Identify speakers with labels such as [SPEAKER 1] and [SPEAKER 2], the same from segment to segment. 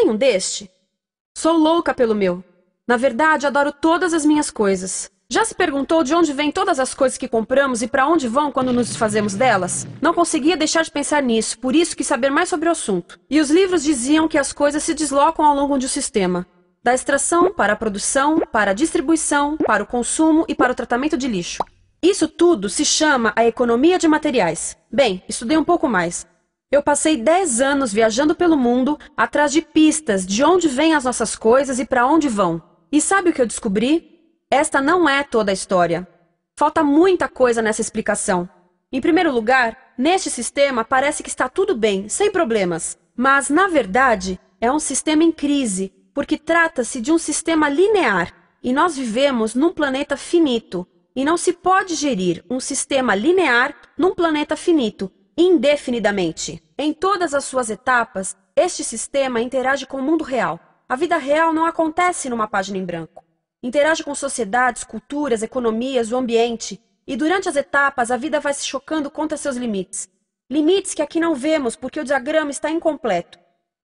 [SPEAKER 1] tem um deste? Sou louca pelo meu. Na verdade, adoro todas as minhas coisas. Já se perguntou de onde vêm todas as coisas que compramos e para onde vão quando nos desfazemos delas? Não conseguia deixar de pensar nisso, por isso quis saber mais sobre o assunto. E os livros diziam que as coisas se deslocam ao longo de um sistema. Da extração, para a produção, para a distribuição, para o consumo e para o tratamento de lixo. Isso tudo se chama a economia de materiais. Bem, estudei um pouco mais. Eu passei 10 anos viajando pelo mundo atrás de pistas de onde vêm as nossas coisas e para onde vão. E sabe o que eu descobri? Esta não é toda a história. Falta muita coisa nessa explicação. Em primeiro lugar, neste sistema parece que está tudo bem, sem problemas. Mas, na verdade, é um sistema em crise, porque trata-se de um sistema linear. E nós vivemos num planeta finito. E não se pode gerir um sistema linear num planeta finito, indefinidamente. Em todas as suas etapas, este sistema interage com o mundo real. A vida real não acontece numa página em branco. Interage com sociedades, culturas, economias, o ambiente. E durante as etapas, a vida vai se chocando contra seus limites. Limites que aqui não vemos porque o diagrama está incompleto.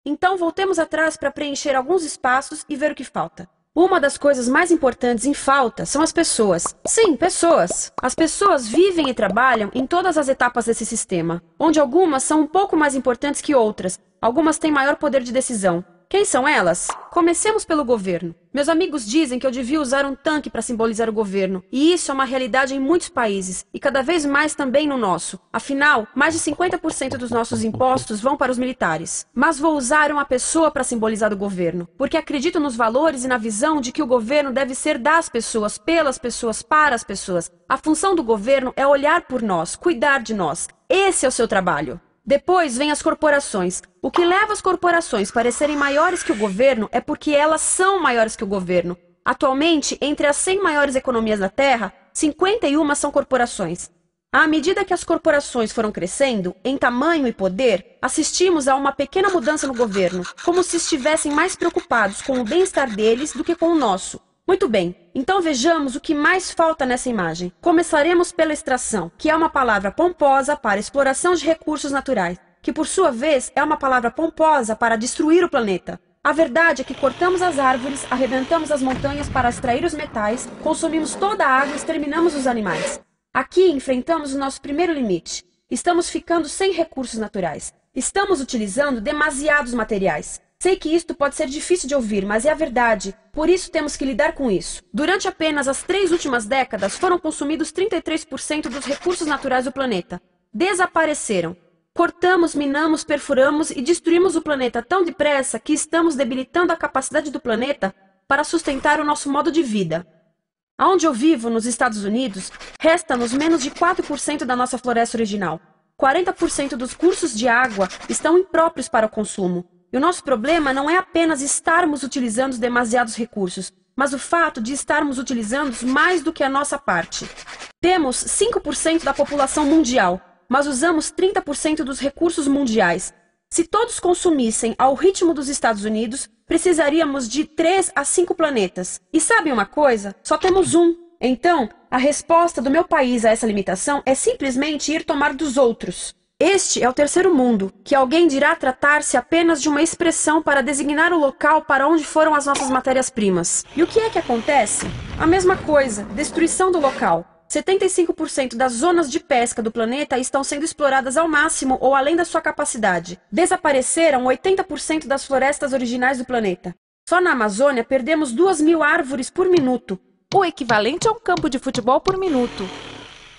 [SPEAKER 1] Então, voltemos atrás para preencher alguns espaços e ver o que falta. Uma das coisas mais importantes em falta são as pessoas. Sim, pessoas. As pessoas vivem e trabalham em todas as etapas desse sistema, onde algumas são um pouco mais importantes que outras. Algumas têm maior poder de decisão. Quem são elas? Comecemos pelo governo. Meus amigos dizem que eu devia usar um tanque para simbolizar o governo, e isso é uma realidade em muitos países, e cada vez mais também no nosso. Afinal, mais de 50% dos nossos impostos vão para os militares. Mas vou usar uma pessoa para simbolizar o governo, porque acredito nos valores e na visão de que o governo deve ser das pessoas, pelas pessoas, para as pessoas. A função do governo é olhar por nós, cuidar de nós. Esse é o seu trabalho. Depois vem as corporações. O que leva as corporações a parecerem maiores que o governo é porque elas são maiores que o governo. Atualmente, entre as 100 maiores economias da Terra, 51 são corporações. À medida que as corporações foram crescendo, em tamanho e poder, assistimos a uma pequena mudança no governo, como se estivessem mais preocupados com o bem-estar deles do que com o nosso. Muito bem, então vejamos o que mais falta nessa imagem. Começaremos pela extração, que é uma palavra pomposa para exploração de recursos naturais, que por sua vez é uma palavra pomposa para destruir o planeta. A verdade é que cortamos as árvores, arrebentamos as montanhas para extrair os metais, consumimos toda a água e exterminamos os animais. Aqui enfrentamos o nosso primeiro limite. Estamos ficando sem recursos naturais. Estamos utilizando demasiados materiais. Sei que isto pode ser difícil de ouvir, mas é a verdade. Por isso temos que lidar com isso. Durante apenas as 3 últimas décadas, foram consumidos 33% dos recursos naturais do planeta. Desapareceram. Cortamos, minamos, perfuramos e destruímos o planeta tão depressa que estamos debilitando a capacidade do planeta para sustentar o nosso modo de vida. Aonde eu vivo, nos Estados Unidos, resta-nos menos de 4% da nossa floresta original. 40% dos cursos de água estão impróprios para o consumo. E o nosso problema não é apenas estarmos utilizando demasiados recursos, mas o fato de estarmos utilizando mais do que a nossa parte. Temos 5% da população mundial, mas usamos 30% dos recursos mundiais. Se todos consumissem ao ritmo dos Estados Unidos, precisaríamos de 3 a 5 planetas. E sabem uma coisa? Só temos um. Então, a resposta do meu país a essa limitação é simplesmente ir tomar dos outros. Este é o terceiro mundo, que alguém dirá tratar-se apenas de uma expressão para designar o local para onde foram as nossas matérias-primas. E o que é que acontece? A mesma coisa, destruição do local. 75% das zonas de pesca do planeta estão sendo exploradas ao máximo ou além da sua capacidade. Desapareceram 80% das florestas originais do planeta. Só na Amazônia perdemos 2.000 árvores por minuto,
[SPEAKER 2] o equivalente a um campo de futebol por minuto.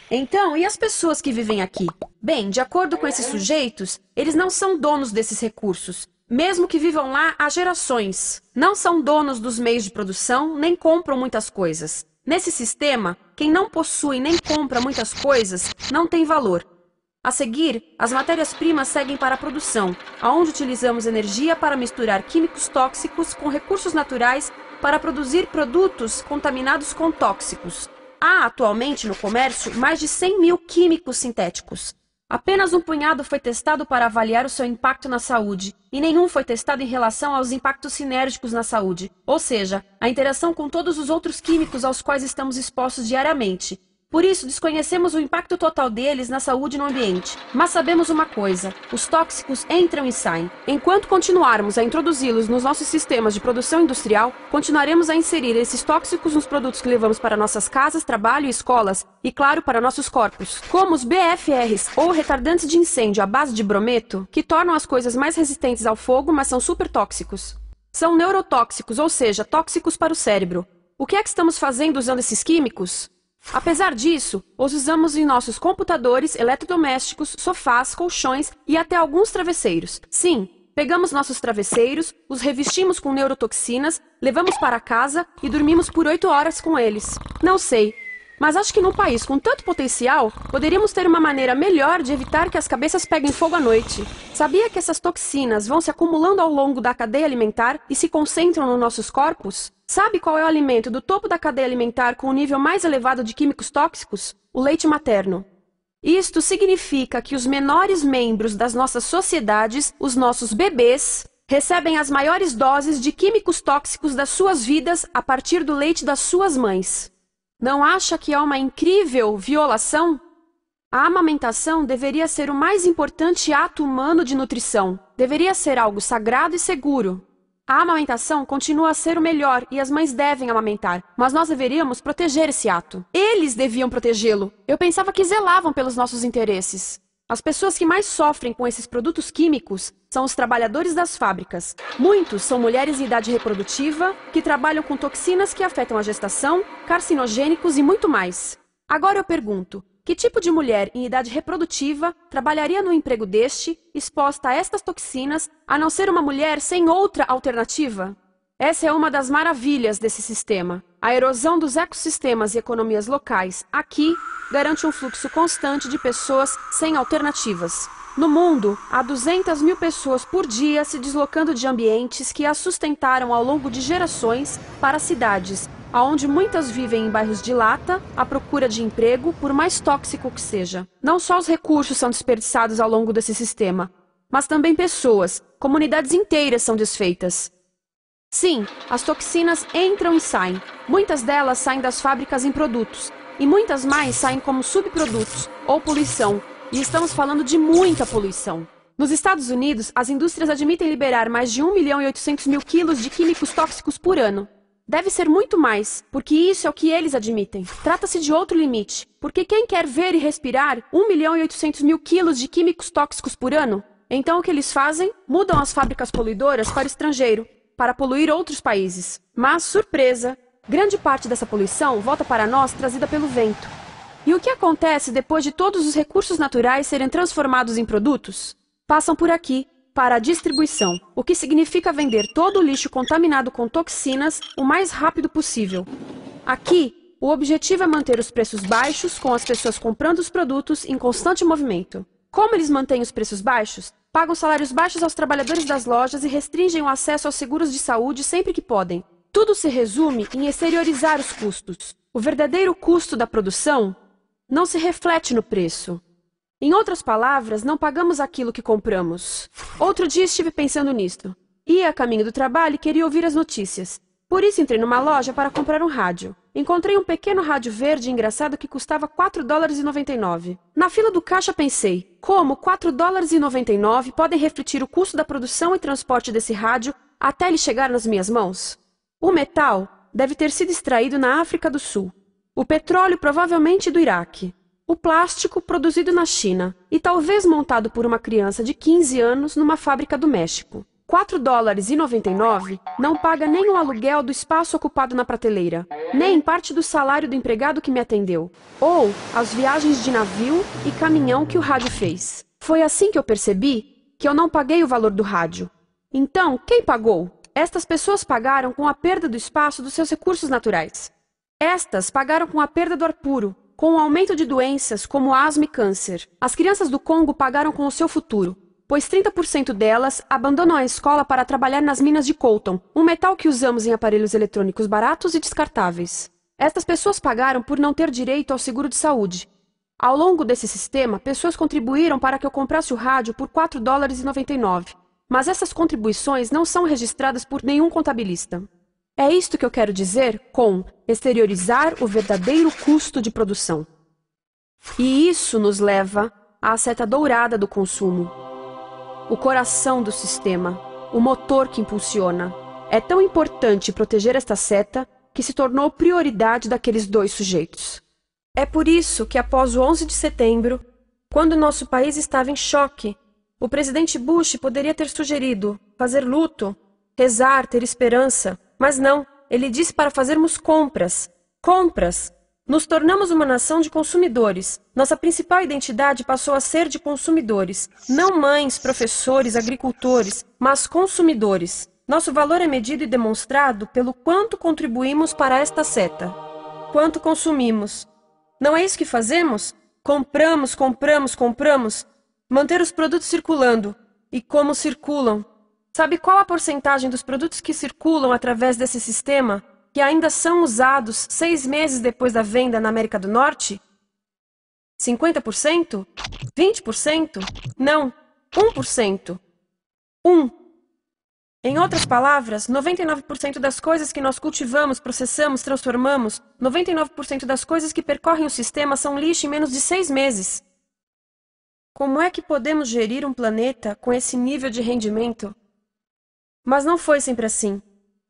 [SPEAKER 1] Então, e as pessoas que vivem aqui? Bem, de acordo com esses sujeitos, eles não são donos desses recursos, mesmo que vivam lá há gerações. Não são donos dos meios de produção, nem compram muitas coisas. Nesse sistema, quem não possui nem compra muitas coisas não tem valor. A seguir, as matérias-primas seguem para a produção, onde utilizamos energia para misturar químicos tóxicos com recursos naturais para produzir produtos contaminados com tóxicos. Há atualmente no comércio mais de 100.000 químicos sintéticos. Apenas um punhado foi testado para avaliar o seu impacto na saúde, e nenhum foi testado em relação aos impactos sinérgicos na saúde, ou seja, a interação com todos os outros químicos aos quais estamos expostos diariamente. Por isso, desconhecemos o impacto total deles na saúde e no ambiente. Mas sabemos uma coisa: os tóxicos entram e saem. Enquanto continuarmos a introduzi-los nos nossos sistemas de produção industrial, continuaremos a inserir esses tóxicos nos produtos que levamos para nossas casas, trabalho e escolas, e claro, para nossos corpos. Como os BFRs, ou retardantes de incêndio à base de brometo, que tornam as coisas mais resistentes ao fogo, mas são super tóxicos. São neurotóxicos, ou seja, tóxicos para o cérebro. O que é que estamos fazendo usando esses químicos? Apesar disso, os usamos em nossos computadores, eletrodomésticos, sofás, colchões e até alguns travesseiros. Sim, pegamos nossos travesseiros, os revestimos com neurotoxinas, levamos para casa e dormimos por 8 horas com eles. Não sei, mas acho que num país com tanto potencial, poderíamos ter uma maneira melhor de evitar que as cabeças peguem fogo à noite. Sabia que essas toxinas vão se acumulando ao longo da cadeia alimentar e se concentram nos nossos corpos? Sabe qual é o alimento do topo da cadeia alimentar com o nível mais elevado de químicos tóxicos? O leite materno. Isto significa que os menores membros das nossas sociedades, os nossos bebês, recebem as maiores doses de químicos tóxicos das suas vidas a partir do leite das suas mães. Não acha que é uma incrível violação? A amamentação deveria ser o mais importante ato humano de nutrição. Deveria ser algo sagrado e seguro. A amamentação continua a ser o melhor e as mães devem amamentar, mas nós deveríamos proteger esse ato. Eles deviam protegê-lo. Eu pensava que zelavam pelos nossos interesses. As pessoas que mais sofrem com esses produtos químicos são os trabalhadores das fábricas. Muitos são mulheres em idade reprodutiva que trabalham com toxinas que afetam a gestação, carcinogênicos e muito mais. Agora eu pergunto: que tipo de mulher em idade reprodutiva trabalharia no emprego deste, exposta a estas toxinas, a não ser uma mulher sem outra alternativa? Essa é uma das maravilhas desse sistema. A erosão dos ecossistemas e economias locais aqui garante um fluxo constante de pessoas sem alternativas. No mundo, há 200 mil pessoas por dia se deslocando de ambientes que as sustentaram ao longo de gerações para cidades, onde muitas vivem em bairros de lata, à procura de emprego, por mais tóxico que seja. Não só os recursos são desperdiçados ao longo desse sistema, mas também pessoas, comunidades inteiras são desfeitas. Sim, as toxinas entram e saem. Muitas delas saem das fábricas em produtos, e muitas mais saem como subprodutos, ou poluição, e estamos falando de muita poluição. Nos Estados Unidos, as indústrias admitem liberar mais de 1.800.000 quilos de químicos tóxicos por ano. Deve ser muito mais, porque isso é o que eles admitem. Trata-se de outro limite, porque quem quer ver e respirar 1.800.000 quilos de químicos tóxicos por ano? Então o que eles fazem? Mudam as fábricas poluidoras para o estrangeiro, para poluir outros países. Mas, surpresa, grande parte dessa poluição volta para nós trazida pelo vento. E o que acontece depois de todos os recursos naturais serem transformados em produtos? Passam por aqui, para a distribuição, o que significa vender todo o lixo contaminado com toxinas o mais rápido possível. Aqui, o objetivo é manter os preços baixos, com as pessoas comprando os produtos em constante movimento. Como eles mantêm os preços baixos? Pagam salários baixos aos trabalhadores das lojas e restringem o acesso aos seguros de saúde sempre que podem. Tudo se resume em exteriorizar os custos. O verdadeiro custo da produção não se reflete no preço. Em outras palavras, não pagamos aquilo que compramos. Outro dia estive pensando nisto. Ia a caminho do trabalho e queria ouvir as notícias. Por isso entrei numa loja para comprar um rádio. Encontrei um pequeno rádio verde engraçado que custava $4,99. Na fila do caixa pensei, como $4,99 podem refletir o custo da produção e transporte desse rádio até ele chegar nas minhas mãos? O metal deve ter sido extraído na África do Sul. O petróleo provavelmente do Iraque. O plástico produzido na China e talvez montado por uma criança de 15 anos numa fábrica do México. $4,99 não paga nem o aluguel do espaço ocupado na prateleira, nem parte do salário do empregado que me atendeu, ou as viagens de navio e caminhão que o rádio fez. Foi assim que eu percebi que eu não paguei o valor do rádio. Então, quem pagou? Estas pessoas pagaram com a perda do espaço dos seus recursos naturais. Estas pagaram com a perda do ar puro, com o aumento de doenças como asma e câncer. As crianças do Congo pagaram com o seu futuro, pois 30% delas abandonam a escola para trabalhar nas minas de coltan, um metal que usamos em aparelhos eletrônicos baratos e descartáveis. Estas pessoas pagaram por não ter direito ao seguro de saúde. Ao longo desse sistema, pessoas contribuíram para que eu comprasse o rádio por $4,99. Mas essas contribuições não são registradas por nenhum contabilista. É isto que eu quero dizer com exteriorizar o verdadeiro custo de produção. E isso nos leva à seta dourada do consumo. O coração do sistema, o motor que impulsiona. É tão importante proteger esta seta que se tornou prioridade daqueles dois sujeitos. É por isso que após o 11 de setembro, quando nosso país estava em choque, o presidente Bush poderia ter sugerido fazer luto, rezar, ter esperança, mas não, ele disse para fazermos compras. Compras! Nos tornamos uma nação de consumidores. Nossa principal identidade passou a ser de consumidores. Não mães, professores, agricultores, mas consumidores. Nosso valor é medido e demonstrado pelo quanto contribuímos para esta seta. Quanto consumimos. Não é isso que fazemos? Compramos, compramos, compramos. Manter os produtos circulando. E como circulam? Sabe qual a porcentagem dos produtos que circulam através desse sistema que ainda são usados 6 meses depois da venda na América do Norte? 50%? 20%? Não, 1%. 1. Em outras palavras, 99% das coisas que nós cultivamos, processamos, transformamos, 99% das coisas que percorrem o sistema são lixo em menos de 6 meses. Como é que podemos gerir um planeta com esse nível de rendimento? Mas não foi sempre assim.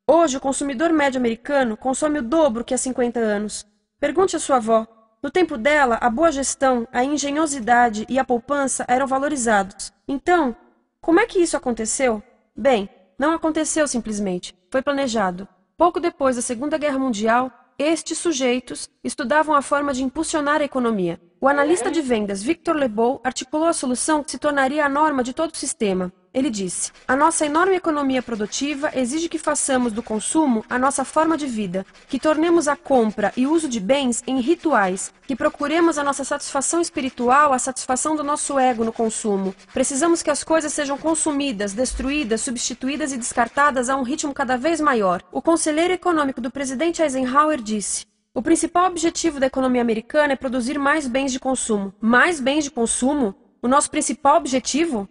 [SPEAKER 1] Hoje, o consumidor médio americano consome o dobro que há 50 anos. Pergunte à sua avó. No tempo dela, a boa gestão, a engenhosidade e a poupança eram valorizados. Então, como é que isso aconteceu? Bem, não aconteceu simplesmente. Foi planejado. Pouco depois da Segunda Guerra Mundial, estes sujeitos estudavam a forma de impulsionar a economia. O analista de vendas Victor Lebow articulou a solução que se tornaria a norma de todo o sistema. Ele disse: a nossa enorme economia produtiva exige que façamos do consumo a nossa forma de vida, que tornemos a compra e uso de bens em rituais, que procuremos a nossa satisfação espiritual, a satisfação do nosso ego no consumo. Precisamos que as coisas sejam consumidas, destruídas, substituídas e descartadas a um ritmo cada vez maior. O conselheiro econômico do presidente Eisenhower disse: o principal objetivo da economia americana é produzir mais bens de consumo. Mais bens de consumo? O nosso principal objetivo?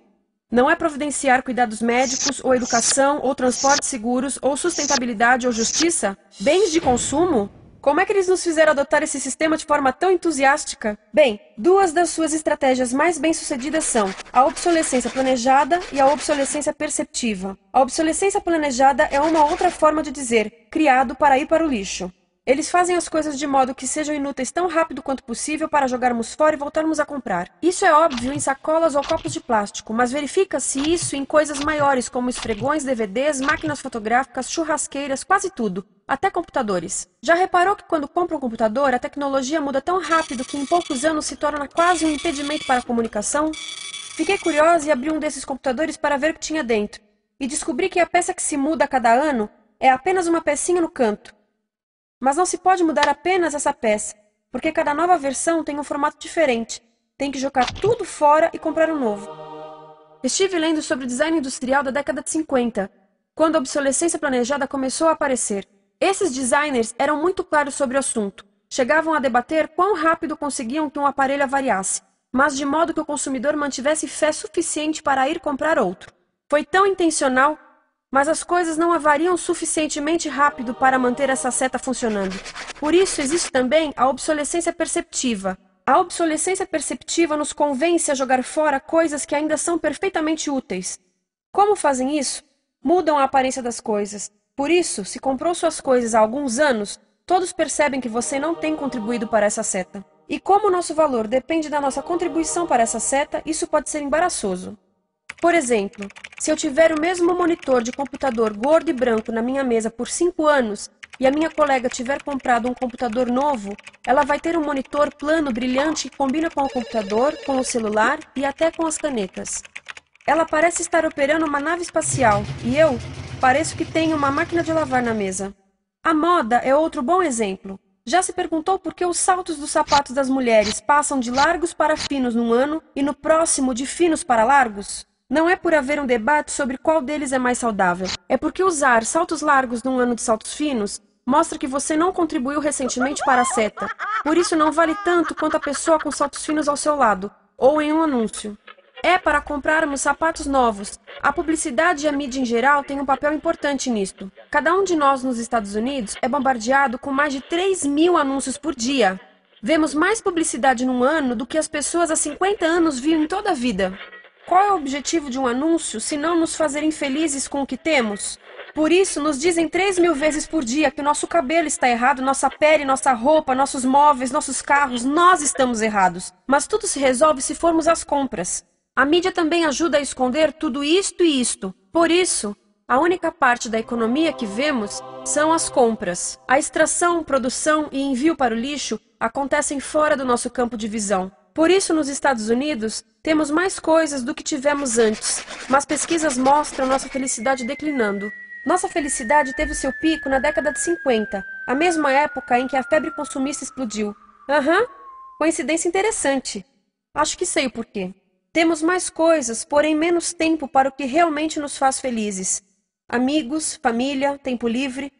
[SPEAKER 1] Não é providenciar cuidados médicos, ou educação, ou transportes seguros, ou sustentabilidade, ou justiça? Bens de consumo? Como é que eles nos fizeram adotar esse sistema de forma tão entusiástica? Bem, 2 das suas estratégias mais bem-sucedidas são a obsolescência planejada e a obsolescência perceptiva. A obsolescência planejada é uma outra forma de dizer criado para ir para o lixo. Eles fazem as coisas de modo que sejam inúteis tão rápido quanto possível para jogarmos fora e voltarmos a comprar. Isso é óbvio em sacolas ou copos de plástico, mas verifica-se isso em coisas maiores como esfregões, DVDs, máquinas fotográficas, churrasqueiras, quase tudo, até computadores. Já reparou que quando compra um computador, a tecnologia muda tão rápido que em poucos anos se torna quase um impedimento para a comunicação? Fiquei curiosa e abri um desses computadores para ver o que tinha dentro, e descobri que a peça que se muda a cada ano é apenas uma pecinha no canto. Mas não se pode mudar apenas essa peça, porque cada nova versão tem um formato diferente. Tem que jogar tudo fora e comprar um novo. Estive lendo sobre o design industrial da década de 50, quando a obsolescência planejada começou a aparecer. Esses designers eram muito claros sobre o assunto. Chegavam a debater quão rápido conseguiam que um aparelho avariasse, mas de modo que o consumidor mantivesse fé suficiente para ir comprar outro. Foi tão intencional, mas as coisas não avariam suficientemente rápido para manter essa seta funcionando. Por isso existe também a obsolescência perceptiva. A obsolescência perceptiva nos convence a jogar fora coisas que ainda são perfeitamente úteis. Como fazem isso? Mudam a aparência das coisas. Por isso, se comprou suas coisas há alguns anos, todos percebem que você não tem contribuído para essa seta. E como o nosso valor depende da nossa contribuição para essa seta, isso pode ser embaraçoso. Por exemplo, se eu tiver o mesmo monitor de computador gordo e branco na minha mesa por 5 anos e a minha colega tiver comprado um computador novo, ela vai ter um monitor plano brilhante que combina com o computador, com o celular e até com as canetas. Ela parece estar operando uma nave espacial e eu pareço que tenho uma máquina de lavar na mesa. A moda é outro bom exemplo. Já se perguntou por que os saltos dos sapatos das mulheres passam de largos para finos num ano e no próximo de finos para largos? Não é por haver um debate sobre qual deles é mais saudável. É porque usar saltos largos num ano de saltos finos mostra que você não contribuiu recentemente para a seta. Por isso não vale tanto quanto a pessoa com saltos finos ao seu lado, ou em um anúncio. É para comprarmos sapatos novos. A publicidade e a mídia em geral têm um papel importante nisto. Cada um de nós nos Estados Unidos é bombardeado com mais de 3.000 anúncios por dia. Vemos mais publicidade num ano do que as pessoas há 50 anos viam em toda a vida. Qual é o objetivo de um anúncio se não nos fazer infelizes com o que temos? Por isso, nos dizem 3.000 vezes por dia que o nosso cabelo está errado, nossa pele, nossa roupa, nossos móveis, nossos carros, nós estamos errados. Mas tudo se resolve se formos às compras. A mídia também ajuda a esconder tudo isto e isto. Por isso, a única parte da economia que vemos são as compras. A extração, produção e envio para o lixo acontecem fora do nosso campo de visão. Por isso, nos Estados Unidos, temos mais coisas do que tivemos antes, mas pesquisas mostram nossa felicidade declinando. Nossa felicidade teve seu pico na década de 50, a mesma época em que a febre consumista explodiu. Coincidência interessante. Acho que sei o porquê. Temos mais coisas, porém menos tempo para o que realmente nos faz felizes. Amigos, família, tempo livre.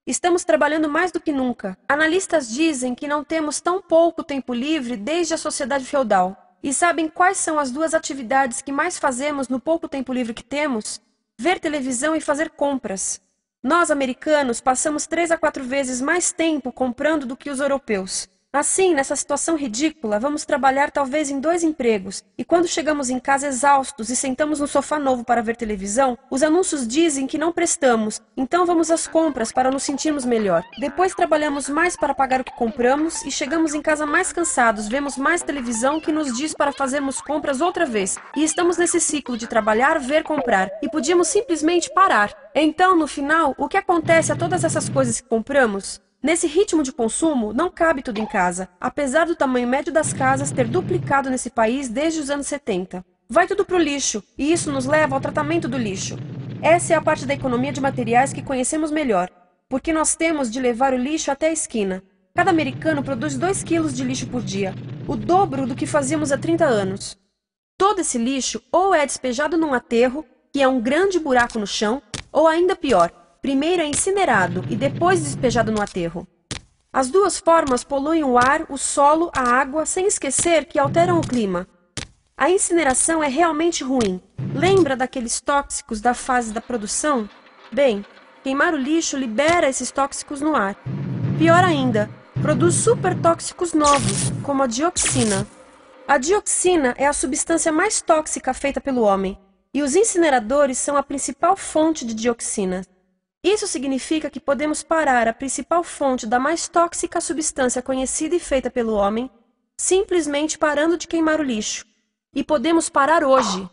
[SPEAKER 1] Estamos trabalhando mais do que nunca. Analistas dizem que não temos tão pouco tempo livre desde a sociedade feudal. E sabem quais são as duas atividades que mais fazemos no pouco tempo livre que temos? Ver televisão e fazer compras. Nós, americanos, passamos 3 a 4 vezes mais tempo comprando do que os europeus. Assim, nessa situação ridícula, vamos trabalhar talvez em 2 empregos, e quando chegamos em casa exaustos e sentamos no sofá novo para ver televisão, os anúncios dizem que não prestamos, então vamos às compras para nos sentirmos melhor. Depois trabalhamos mais para pagar o que compramos e chegamos em casa mais cansados, vemos mais televisão que nos diz para fazermos compras outra vez. E estamos nesse ciclo de trabalhar, ver, comprar, e podíamos simplesmente parar. Então, no final, o que acontece a todas essas coisas que compramos? Nesse ritmo de consumo, não cabe tudo em casa, apesar do tamanho médio das casas ter duplicado nesse país desde os anos 70. Vai tudo para o lixo, e isso nos leva ao tratamento do lixo. Essa é a parte da economia de materiais que conhecemos melhor, porque nós temos de levar o lixo até a esquina. Cada americano produz 2 quilos de lixo por dia, o dobro do que fazíamos há 30 anos. Todo esse lixo ou é despejado num aterro, que é um grande buraco no chão, ou ainda pior, primeiro é incinerado e depois despejado no aterro. As duas formas poluem o ar, o solo, a água, sem esquecer que alteram o clima. A incineração é realmente ruim. Lembra daqueles tóxicos da fase da produção? Bem, queimar o lixo libera esses tóxicos no ar. Pior ainda, produz supertóxicos novos, como a dioxina. A dioxina é a substância mais tóxica feita pelo homem, e os incineradores são a principal fonte de dioxina. Isso significa que podemos parar a principal fonte da mais tóxica substância conhecida e feita pelo homem, simplesmente parando de queimar o lixo. E podemos parar hoje.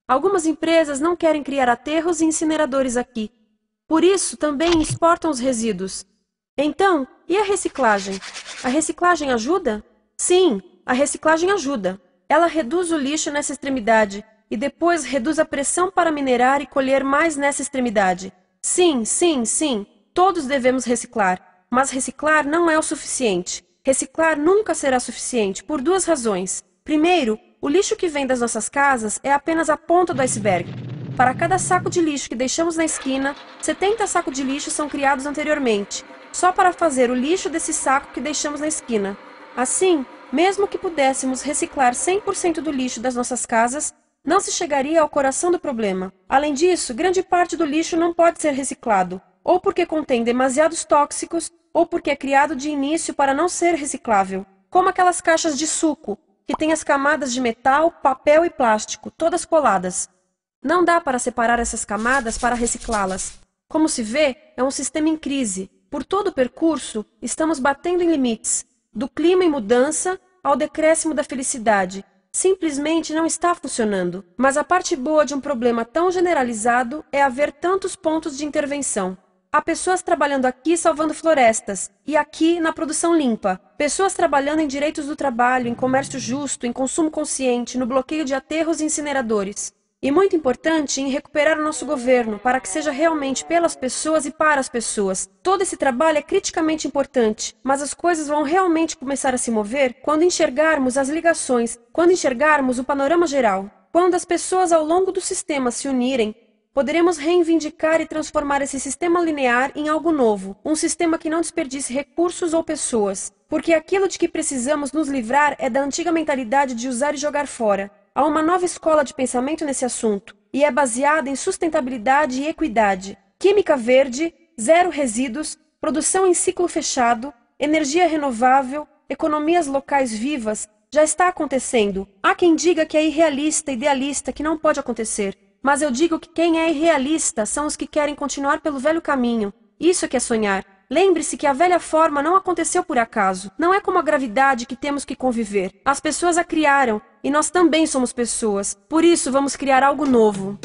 [SPEAKER 1] Algumas empresas não querem criar aterros e incineradores aqui. Por isso, também exportam os resíduos. Então, e a reciclagem? A reciclagem ajuda? Sim, a reciclagem ajuda. Ela reduz o lixo nessa extremidade e depois reduz a pressão para minerar e colher mais nessa extremidade. Sim, todos devemos reciclar, mas reciclar não é o suficiente. Reciclar nunca será suficiente, por 2 razões. Primeiro, o lixo que vem das nossas casas é apenas a ponta do iceberg. Para cada saco de lixo que deixamos na esquina, 70 sacos de lixo são criados anteriormente, só para fazer o lixo desse saco que deixamos na esquina. Assim, mesmo que pudéssemos reciclar 100% do lixo das nossas casas, não se chegaria ao coração do problema. Além disso, grande parte do lixo não pode ser reciclado, ou porque contém demasiados tóxicos, ou porque é criado de início para não ser reciclável, como aquelas caixas de suco, que têm as camadas de metal, papel e plástico, todas coladas. Não dá para separar essas camadas para reciclá-las. Como se vê, é um sistema em crise. Por todo o percurso, estamos batendo em limites, do clima em mudança ao decréscimo da felicidade. Simplesmente não está funcionando. Mas a parte boa de um problema tão generalizado é haver tantos pontos de intervenção. Há pessoas trabalhando aqui salvando florestas, e aqui na produção limpa. Pessoas trabalhando em direitos do trabalho, em comércio justo, em consumo consciente, no bloqueio de aterros e incineradores. E muito importante, em recuperar o nosso governo, para que seja realmente pelas pessoas e para as pessoas. Todo esse trabalho é criticamente importante, mas as coisas vão realmente começar a se mover quando enxergarmos as ligações, quando enxergarmos o panorama geral. Quando as pessoas ao longo do sistema se unirem, poderemos reivindicar e transformar esse sistema linear em algo novo, um sistema que não desperdice recursos ou pessoas, porque aquilo de que precisamos nos livrar é da antiga mentalidade de usar e jogar fora. Há uma nova escola de pensamento nesse assunto, e é baseada em sustentabilidade e equidade, química verde, zero resíduos, produção em ciclo fechado, energia renovável, economias locais vivas, já está acontecendo. Há quem diga que é irrealista, idealista, que não pode acontecer. Mas eu digo que quem é irrealista são os que querem continuar pelo velho caminho. Isso é que é sonhar. Lembre-se que a velha forma não aconteceu por acaso. Não é como a gravidade que temos que conviver. As pessoas a criaram, e nós também somos pessoas. Por isso, vamos criar algo novo.